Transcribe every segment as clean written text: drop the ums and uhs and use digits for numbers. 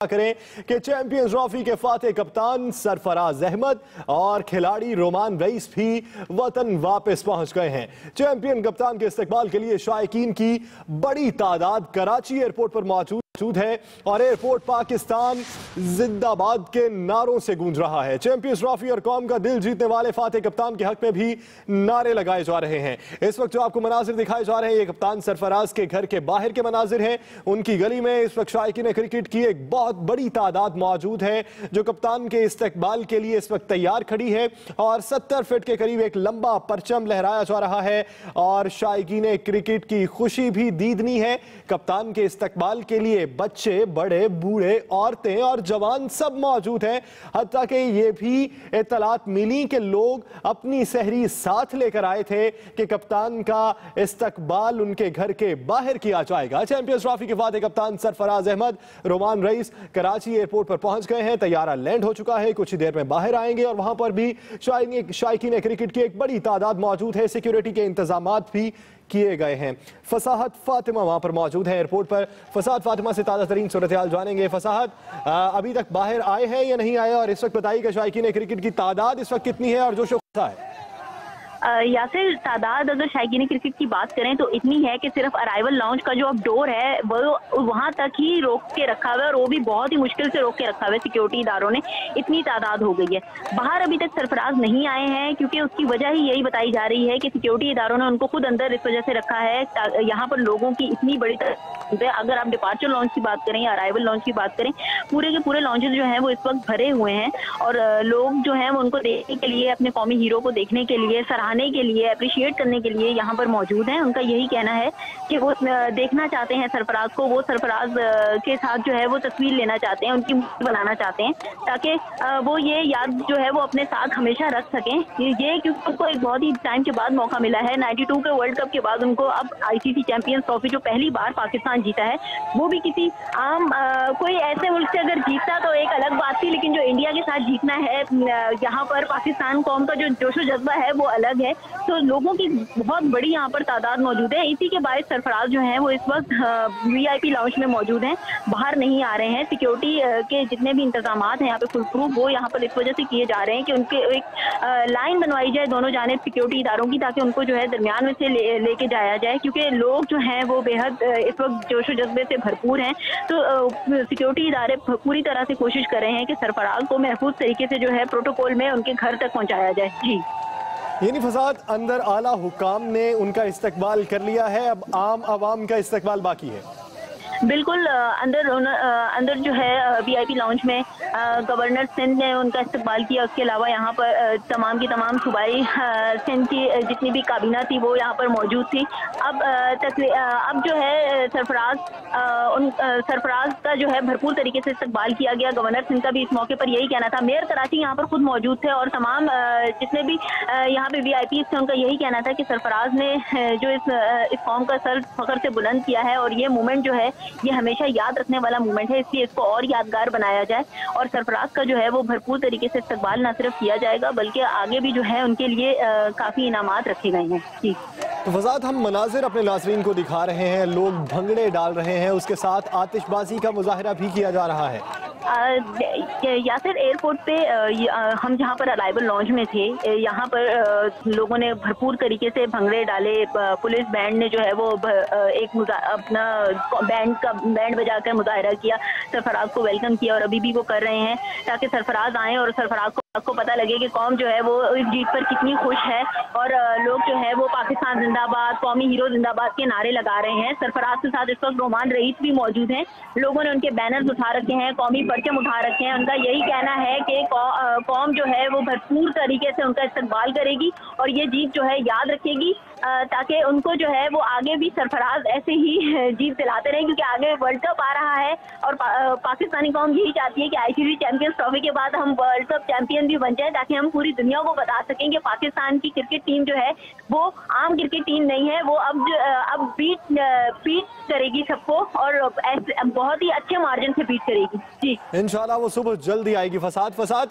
کریں کہ champions trophy کے فاتح کپتان سرفراز احمد اور کھلاڑی رومان رئیس بھی وطن واپس پہنچ گئے ہیں۔ چیمپئن کپتان کے استقبال کے لیے شائقین کی بڑی تعداد کراچی ایئرپورٹ پر موجود ہے اور ایئرپورٹ پاکستان زندہ باد کے نعروں سے گونج رہا ہے۔ چیمپئنز ٹرافی اور قوم کا دل جیتنے والے فاتح کپتان کے حق میں بھی نعرے لگائے جا رہے ہیں۔ اس وقت جو آپ کو مناظر دکھائے جا رہے ہیں یہ کپتان سرفراز کے گھر کے باہر کے مناظر ہیں۔ ان کی گلی میں اس وقت شائقین کرکٹ کی ایک بہت بڑی تعداد موجود ہے جو کپتان کے استقبال کے لیے اس وقت تیار کھڑی ہے اور 70 فٹ کے قریب ایک لمبا پرچم لہرایا جا رہا ہے اور شائقین کرکٹ کی خوشی بھی دیدنی ہے۔ کپتان کے استقبال کے لیے بچے، بڑے، بوڑھے، عورتیں اور جوان سب موجود ہیں، حتیٰ کہ یہ بھی اطلاعات ملی کہ لوگ اپنی سحری ساتھ لے کر آئے تھے کہ کپتان کا استقبال ان کے گھر کے باہر کیا جائے گا۔ چیمپئنز ٹرافی کے فاتح کپتان سرفراز احمد، رومان رئیس کراچی ایئرپورٹ پر پہنچ گئے ہیں۔ طیارہ لینڈ ہو چکا ہے، کچھ ہی دیر میں باہر آئیں گے اور وہاں پر بھی شائقین کرکٹ کی ایک بڑی تعداد موجود ہے۔ سیکیورٹی کے انتظامات بھی کیے گئے ہیں۔ فصاحت فاطمہ وہاں پر موجود ہے ایئرپورٹ پر۔ فصاحت فاطمہ سے تازہ ترین صورتحال جانیں گے۔ فصاحت، ابھی تک باہر آئے ہیں یا نہیں آئے، اور اس وقت بتائیے کہ شائقین کرکٹ کی تعداد اس وقت کتنی ہے اور جوش و خروش ہے؟ یاسر، تعداد اگر شائقین کرکٹ کی بات کریں تو اتنی ہے کہ صرف ارائیول لاؤنج کا جو اب ڈور ہے وہ وہاں تک ہی روک کے رکھا ہوا ہے، اور وہ بھی بہت ہی مشکل سے روک کے رکھا ہوا ہے سیکیورٹی اداروں نے۔ اتنی تعداد ہو گئی ہے۔ باہر ابھی تک سرفراز نہیں آئے ہیں کیونکہ اس کی وجہ ہی یہی بتائی جا رہی ہے کہ سیکیورٹی اداروں نے ان کو خود اندر اس وجہ سے رکھا ہے۔ یہاں پر لوگوں کی اتنی بڑی تعداد ہے، اگر آپ ڈپارچر لانچ کی بات کریں یا ارائیول لانچ کی بات کریں، پورے کے پورے لانچز جو ہیں وہ اس وقت بھرے ہوئے ہیں اور لوگ جو ہیں وہ ان کو دیکھنے کے لیے، اپنے قومی ہیرو کو دیکھنے کے لیے، سراہنے کے لیے، اپریشیٹ کرنے کے لیے یہاں پر موجود ہیں۔ ان کا یہی کہنا ہے کہ وہ دیکھنا چاہتے ہیں سرفراز کو، وہ سرفراز کے ساتھ جو ہے وہ تصویر لینا چاہتے ہیں، ان کی مورتی بنانا چاہتے ہیں تاکہ وہ یہ یاد جو ہے وہ اپنے ساتھ ہمیشہ رکھ سکیں۔ یہ کیونکہ ان کو ایک بہت ہی ٹائم کے بعد موقع ملا ہے، 92 کے ورلڈ کپ کے بعد ان کو اب ICC چیمپئنز ٹرافی جو پہلی بار پاکستان جیتا ہے وہ بھی کسی عام کوئی ایسے ملک سے اگر جیتا تو ایک الگ بات تھی، لیکن جو انڈیا کے ساتھ جیتنا ہے یہاں پر پاکستان قوم کا جو جوش و جذبہ ہے وہ الگ ہے۔ تو لوگوں کی بہت بڑی یہاں پر تعداد موجود ہے، اسی کے باعث سرفراز جو ہیں وہ اس وقت VIP لاؤنج میں موجود ہیں، باہر نہیں آ رہے ہیں۔ سیکیورٹی کے جتنے بھی انتظامات ہیں یہاں پہ فل پروف وہ یہاں پر اس وجہ سے کیے جا رہے ہیں کہ ان کے ایک لائن بنوائی جائے دونوں جانب سیکیورٹی اداروں کی، تاکہ ان کو جو ہے درمیان میں سے لے کے جایا جائے، کیونکہ لوگ جو ہیں وہ بے حد اس وقت جوش و جذبے سے بھرپور ہیں۔ تو سیکیورٹی ادارے پوری طرح سے کوشش کر رہے ہیں کہ سرفراز کو محفوظ طریقے سے جو ہے پروٹوکول میں ان کے گھر تک پہنچایا جائے۔ جی یعنی فساد اندر اعلیٰ حکام نے ان کا استقبال کر لیا ہے، اب عام عوام کا استقبال باقی ہے؟ بالکل، اندر جو ہے VIP لاؤنج میں گورنر سندھ نے ان کا استقبال کیا۔ اس کے علاوہ یہاں پر تمام کی تمام صوبائی سندھ کی جتنی بھی کابینہ تھی وہ یہاں پر موجود تھی۔ اب جو ہے سرفراز کا جو ہے بھرپور طریقے سے استقبال کیا گیا۔ گورنر سندھ کا بھی اس موقع پر یہی کہنا تھا، میئر کراچی یہاں پر خود موجود تھے اور تمام جتنے بھی یہاں پہ VIPs تھے ان کا یہی کہنا تھا کہ سرفراز نے جو اس قوم کا سر فخر سے بلند کیا ہے اور یہ مومنٹ جو ہے یہ ہمیشہ یاد رکھنے والا مومنٹ ہے، اس لیے اس کو اور یادگار بنایا جائے اور سرفراز کا جو ہے وہ بھرپور طریقے سے استقبال نہ صرف کیا جائے گا بلکہ آگے بھی جو ہے ان کے لیے کافی انعامات رکھے گئے ہیں۔ جی تو فضاد، ہم مناظر اپنے ناظرین کو دکھا رہے ہیں، لوگ بھنگڑے ڈال رہے ہیں، اس کے ساتھ آتش بازی کا مظاہرہ بھی کیا جا رہا ہے۔ یاسر، ایئرپورٹ پہ ہم جہاں پر ارائیول لانچ میں تھے یہاں پر لوگوں نے بھرپور طریقے سے بھنگڑے ڈالے، پولیس بینڈ نے جو ہے وہ ایک اپنا بینڈ بجا کر مظاہرہ کیا، سرفراز کو ویلکم کیا اور ابھی بھی وہ کر رہے ہیں تاکہ سرفراز آئیں اور سرفراز کو پتہ لگے کہ قوم جو ہے وہ اس جیت پر کتنی خوش ہے اور لوگ جو ہے وہ پاکستان زندہ باد، قومی ہیرو زندہ باد کے نعرے لگا رہے ہیں۔ سرفراز کے ساتھ اس وقت رومان رئیس بھی موجود ہیں، لوگوں نے ان کے بینرز اٹھا رکھے ہیں، قومی پرچم اٹھا رکھے ہیں۔ ان کا یہی کہنا ہے کہ قوم جو ہے وہ بھرپور طریقے سے ان کا استقبال کرے گی اور یہ جیت جو ہے یاد رکھے گی تاکہ ان کو جو ہے وہ آگے بھی سرفراز ایسے ہی جیت دلاتے رہیں، کیونکہ آگے ورلڈ کپ آ رہا ہے اور پاکستانی قوم یہی چاہتی ہے کہ ICC چیمپئنز ٹرافی کے بعد ہم ورلڈ کپ چیمپئن आइकन भी बन जाए, ताकि हम पूरी दुनिया को बता सकें कि पाकिस्तान की क्रिकेट टीम जो है वो आम क्रिकेट टीम नहीं है, वो अब बीट करेगी सबको और बहुत ही अच्छे मार्जिन से बीट करेगी। जी इंशाल्लाह वो सुबह जल्दी आएगी। फसाद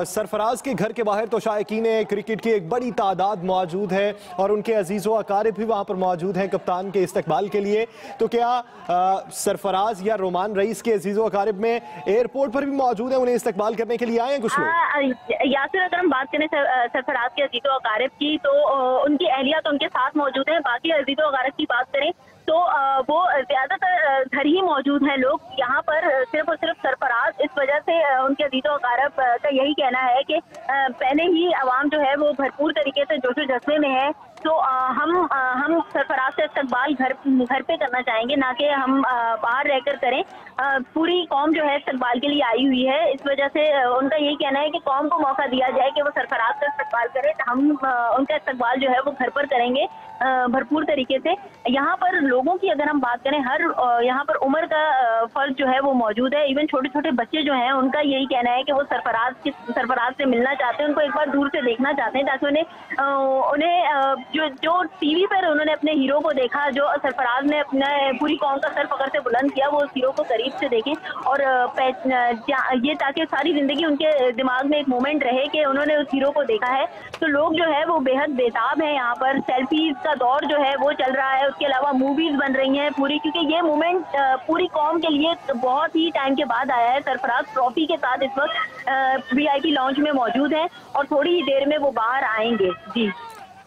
सरफराज के घर के बाहर तो शायकीन क्रिकेट की एक बड़ी तादाद मौजूद है और उनके अजीज़ व अकारिब भी वहाँ पर मौजूद हैं कप्तान के इस्तकबाल के लिए। तो क्या सरफराज या रोमान रईस के अजीज़ व अकारिब में एयरपोर्ट पर भी मौजूद है, उन्हें इस्तकबाल करने के लिए आए हैं कुछ लोग? यासिर, अगर हम बात करें सरफराज के अजीज़ व अकारिब की, तो उनकी अहलिया तो उनके साथ मौजूद है। बाकी अजीज़ व अकारिब की बात करें तो वो ज्यादातर घर ही मौजूद हैं लोग यहाँ पर, सिर्फ और सिर्फ सरफराज। इस वजह से उनके अजीज़ व अकारिब का यही कहना है कि पहले ही अवाम जो है वो भरपूर तरीके से जोशो जज्बे में है, तो हम सरफराज से इस्तकबाल घर पे करना चाहेंगे, ना कि हम बाहर रहकर करें। पूरी कौम जो है इस्तकबाल के लिए आई हुई है, इस वजह से उनका यही कहना है कि कौम को मौका दिया जाए कि वो सरफराज का इस्तकबाल करे, तो हम उनका इस्तकबाल जो है वो घर पर करेंगे भरपूर तरीके से। यहाँ पर लोगों की अगर हम बात करें, हर यहाँ पर उम्र का फर्क जो है वो मौजूद है। इवन छोटे छोटे बच्चे जो हैं उनका यही कहना है कि वो सरफराज से मिलना चाहते हैं, उनको एक बार दूर से देखना चाहते हैं, ताकि उन्हें जो टीवी पर उन्होंने अपने हीरो को देखा, जो सरफराज ने अपने पूरी कौम का सर पकड़ से बुलंद किया, वो उस हीरो को करीब से देखें और ये ताकि सारी जिंदगी उनके दिमाग में एक मोमेंट रहे कि उन्होंने उस हीरो को देखा है। तो लोग जो है वो बेहद बेताब हैं। यहाँ पर सेल्फीज का दौर जो है वो चल रहा है, उसके अलावा मूवीज बन रही हैं पूरी, क्योंकि ये मोमेंट पूरी कौम के लिए बहुत ही टाइम के बाद आया है। सरफराज ट्रॉफी के साथ इस वक्त VIP लॉन्च में मौजूद है और थोड़ी ही देर में वो बाहर आएंगे। जी,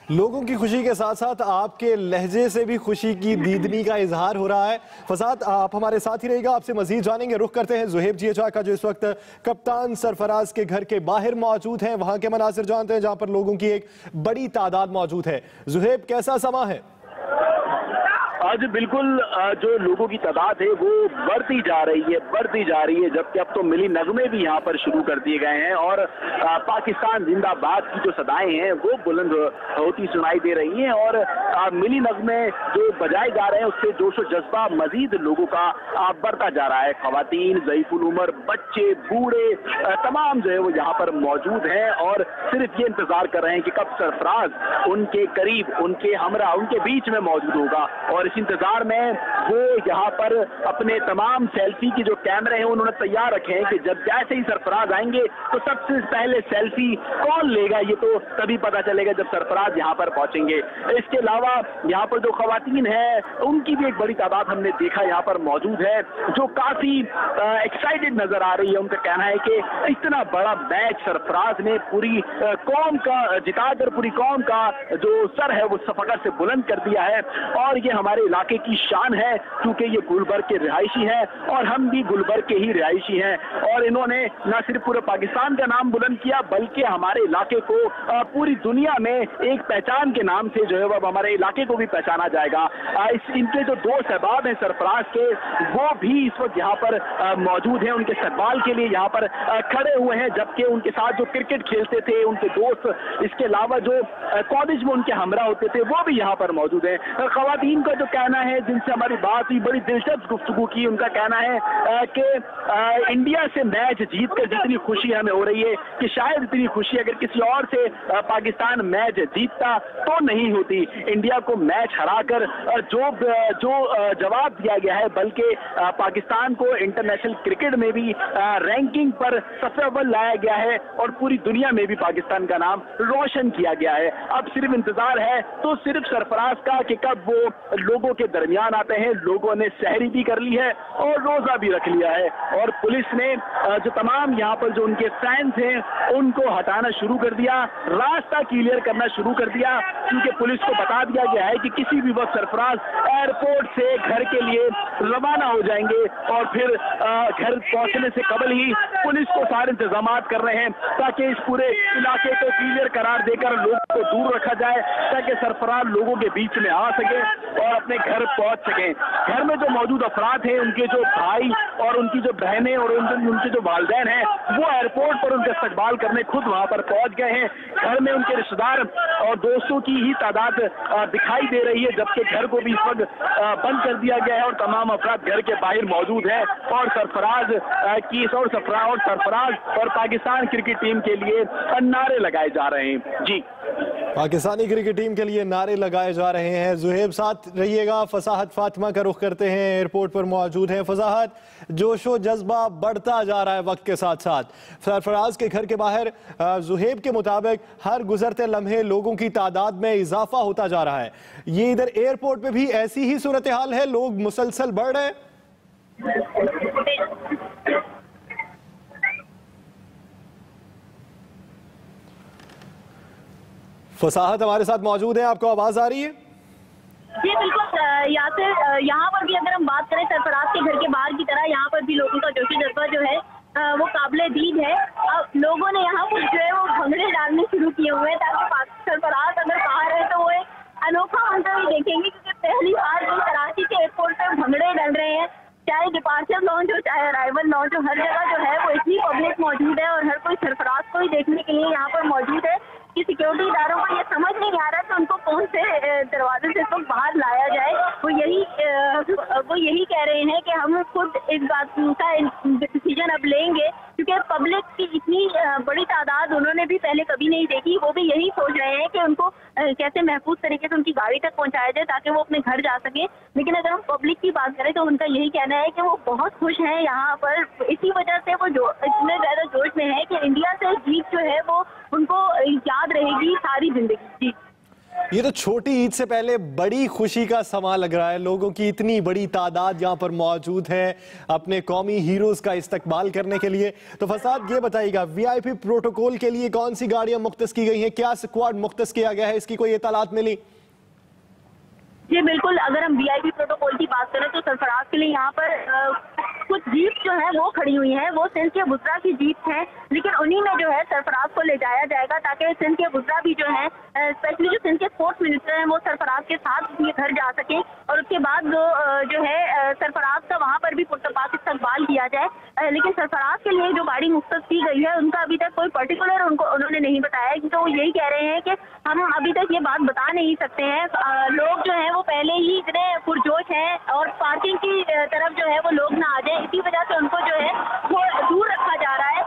लोगों की खुशी के साथ साथ आपके लहजे से भी खुशी की दीदनी का इजहार हो रहा है। फसाद, आप हमारे साथ ही रहिएगा, आपसे मजीद जानेंगे। रुख करते हैं ज़ुहैब GHR का, जो इस वक्त कप्तान सरफराज के घर के बाहर मौजूद हैं। वहां के मनासिर जानते हैं जहां पर लोगों की एक बड़ी तादाद मौजूद है। ज़ुहैब, कैसा समा है? आज बिल्कुल जो लोगों की तादाद है वो बढ़ती जा रही है, जबकि अब तो मिली नगमे भी यहाँ पर शुरू कर दिए गए हैं और पाकिस्तान जिंदाबाद की जो सदाएं हैं वो बुलंद होती सुनाई दे रही हैं और मिली नगमे जो बजाए जा रहे हैं उससे जोशो जज्बा मजीद लोगों का बढ़ता जा रहा है। खवातीन, ज़ईफुल उमर, बच्चे, बूढ़े तमाम जो है वो यहाँ पर मौजूद हैं और सिर्फ ये इंतजार कर रहे हैं कि कब सरफराज उनके करीब, उनके हमरा, उनके बीच में मौजूद होगा। और इस इंतजार में वो यहाँ पर अपने तमाम सेल्फी की जो कैमरे हैं उन्होंने तैयार रखे हैं कि जब जैसे ही सरफराज आएंगे तो सबसे पहले सेल्फी कौन लेगा ये तो तभी पता चलेगा जब सरफराज यहाँ पर पहुंचेंगे। इसके अलावा यहाँ पर जो खवातीन है उनकी भी एक बड़ी तादाद हमने देखा यहाँ पर मौजूद है, जो काफी एक्साइटेड नजर आ रही है। उनका कहना है कि इतना बड़ा मैच सरफराज ने पूरी कौम का जिताकर पूरी कौम का जो सर है वो फखर से बुलंद कर दिया है और ये हमारे इलाके की शान है, क्योंकि ये गुलबर्ग के रिहायशी हैं और हम भी गुलबर्ग के ही रिहायशी हैं। और इन्होंने न सिर्फ पूरे पाकिस्तान का नाम बुलंद किया बल्कि हमारे इलाके को पूरी दुनिया में एक पहचान के नाम से जो है वो हमारे इलाके को भी पहचाना जाएगा। इनके जो दो सहबाब हैं सरफराज के, वो भी इस वक्त यहाँ पर मौजूद हैं, उनके इस्तकबाल के लिए यहाँ पर खड़े हुए हैं, जबकि उनके साथ जो क्रिकेट खेलते थे उनके दोस्त, इसके अलावा जो कॉलेज में उनके हमरा होते थे वो भी यहाँ पर मौजूद हैं। खवातीन का जो कहना है, जिनसे हमारी बात हुई, बड़ी दिलचस्प गुफ्तगू की, उनका कहना है कि इंडिया से मैच जीतकर जितनी खुशी हमें हो रही है कि शायद इतनी खुशी अगर किसी और से पाकिस्तान मैच जीतता तो नहीं होती। इंडिया को मैच हराकर जो जवाब दिया गया है, बल्कि पाकिस्तान को इंटरनेशनल क्रिकेट में भी रैंकिंग पर सबसे अव्वल लाया गया है और पूरी दुनिया में भी पाकिस्तान का नाम रोशन किया गया है। अब सिर्फ इंतजार है तो सिर्फ सरफराज का कि कब वो लोगों के दरमियान आते हैं। लोगों ने सहरी भी कर ली है और रोजा भी रख लिया है और पुलिस ने जो तमाम यहाँ पर जो उनके फैंस हैं उनको हटाना शुरू कर दिया, रास्ता क्लियर करना शुरू कर दिया, क्योंकि पुलिस को बता दिया गया है कि किसी भी वक्त सरफराज एयरपोर्ट से घर के लिए रवाना हो जाएंगे और फिर घर पहुंचने से कबल ही पुलिस को सारे इंतजाम कर रहे हैं ताकि इस पूरे इलाके को क्लियर करार देकर लोगों को दूर रखा जाए, ताकि सरफराज लोगों के बीच में आ सके और अपने घर पहुंच सके। घर में जो मौजूद अफराद हैं, उनके जो भाई और उनकी जो बहनें और उनके जो वालिदैन हैं वो एयरपोर्ट पर उनका इस्तकबाल करने खुद वहां पर पहुंच गए हैं। घर में उनके रिश्तेदार और दोस्तों की ही तादाद दिखाई दे रही है, जबकि घर को भी इस वक्त बंद कर दिया गया है और तमाम अफराद घर के बाहर मौजूद है और सरफराज और पाकिस्तान क्रिकेट टीम के लिए नारे लगाए जा रहे हैं। जी, पाकिस्तानी क्रिकेट टीम के लिए नारे लगाए जा रहे हैं। ज़ुहैब साथ रहिएगा, फसाहत फातिमा का रुख करते हैं, एयरपोर्ट पर मौजूद है। फसाहत, जोशो जज्बा बढ़ता जा रहा है वक्त के साथ साथ। सरफराज के घर के बाहर ज़ुहैब के मुताबिक हर गुजरते लम्हे लोगों की तादाद में इजाफा होता जा रहा है। ये इधर एयरपोर्ट पे भी ऐसी ही सूरत हाल है, लोग मुसलसल बढ़ रहे हैं। फसाहत हमारे साथ मौजूद है, आपको आवाज आ रही है? जी बिल्कुल यासिर, यहाँ पर भी अगर हम बात करें सरफराज के घर के बाहर की तरह यहाँ पर भी लोगों का जोशी जज्बा जो है वो काबिले दीद है। अब लोगों ने यहाँ पर जो है वो भंगड़े डालने शुरू किए हुए हैं ताकि सरफराज अगर बाहर है तो वो एक अनोखा मंजर ही देखेंगे, क्योंकि पहली बार जो कराची के एयरपोर्ट पर भंगड़े डल रहे हैं। चाहे डिपार्चर लॉन्च हो चाहे अराइवल लॉन्च हो, हर जगह जो है वो इतनी पब्लिक मौजूद है और हर कोई सरफराज को ही देखने के लिए यहाँ पर मौजूद है कि सिक्योरिटी इदारों को ये समझ नहीं आ रहा है कि उनको कौन से दरवाजे से तो बाहर लाया जाए। वो यही कह रहे हैं कि हम खुद इस बात का डिसीजन अब लेंगे, क्योंकि पब्लिक की इतनी बड़ी तादाद उन्होंने भी पहले कभी नहीं देखी। वो भी यही सोच रहे हैं कि उनको कैसे महफूज तरीके से उनकी गाड़ी तक पहुंचाया जाए ताकि वो अपने घर जा सके। लेकिन अगर हम पब्लिक की बात करें तो उनका यही कहना है कि वो बहुत खुश हैं यहाँ पर, इसी वजह से वो इतने ज्यादा जोश में है कि इंडिया से जीत जो है वो उनको याद रहेगी सारी जिंदगी। ये तो छोटी ईद से पहले बड़ी खुशी का समा लग रहा है। लोगों की इतनी बड़ी तादाद यहाँ पर मौजूद है अपने कौमी हीरोज का इस्तकबाल करने के लिए। तो फसाद, ये बताइएगा वीआईपी प्रोटोकॉल के लिए कौन सी गाड़ियां मुख्तस की गई हैं, क्या स्क्वाड मुख्तस किया गया है, इसकी कोई इतालात मिली? जी बिल्कुल, अगर हम वीआईपी प्रोटोकॉल की बात करें तो सरफराज के लिए यहाँ पर कुछ जीप जो है वो खड़ी हुई हैं। वो सिंध के बुसरा की जीप हैं, लेकिन उन्हीं में जो है सरफराज को ले जाया जाएगा ताकि सिंध के बुसरा भी जो है, स्पेशली जो सिंध के स्पोर्ट्स मिनिस्टर हैं, वो सरफराज के साथ ये घर जा सकें और उसके बाद जो है सरफराज का वहाँ पर भी पुरतपाक इस्तकबाल किया जाए। लेकिन सरफराज के लिए जो गाड़ी मुख्तस की गई है उनका अभी तक कोई पर्टिकुलर उन्होंने नहीं बताया, तो वो यही कह रहे हैं कि हम अभी तक ये बात बता नहीं सकते हैं। लोग जो है वो पहले ही इतने पुरजोश हैं और पार्किंग की तरफ जो है वो लोग ना आ जाए, इसी वजह से उनको जो है वो दूर रखा जा रहा है।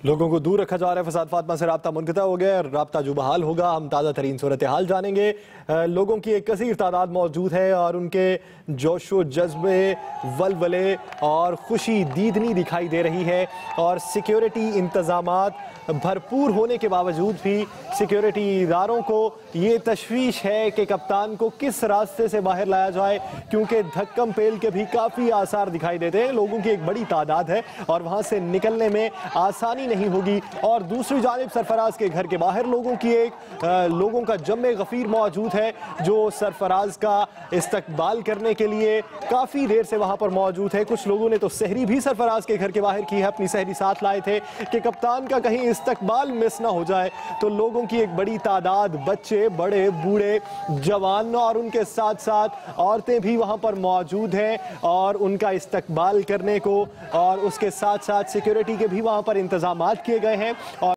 लोगों को दूर रखा जा रहा है। फसाद फातिमा से राब्ता मुनक़ता हो गया, राब्ता जो बहाल होगा हम ताज़ा तरीन सूरत हाल जानेंगे। लोगों की एक कसीर तादाद मौजूद है और उनके जोशो जज्बे, वलवले और खुशी दीदनी दिखाई दे रही है और सिक्योरिटी इंतज़ामात भरपूर होने के बावजूद भी सिक्योरिटी इदारों को ये तशवीश है कि कप्तान को किस रास्ते से बाहर लाया जाए, क्योंकि धक्कम पेल के भी काफ़ी आसार दिखाई देते हैं। लोगों की एक बड़ी तादाद है और वहाँ से निकलने में आसानी नहीं होगी। और दूसरी जानिब सरफराज के घर के बाहर लोगों का जम्मे गफीर मौजूद है जो सरफराज का इस्तकबाल करने के लिए काफ़ी देर से वहाँ पर मौजूद है। कुछ लोगों ने तो सहरी भी सरफराज के घर के बाहर की है, अपनी सहरी साथ लाए थे कि कप्तान का कहीं इस्तकबाल मिस ना हो जाए। तो लोगों की एक बड़ी तादाद, बच्चे, बड़े, बूढ़े, जवान और उनके साथ साथ औरतें भी वहाँ पर मौजूद हैं और उनका इस्तकबाल करने को और उसके साथ साथ सिक्योरिटी के भी वहाँ पर इंतजाम किए गए हैं। और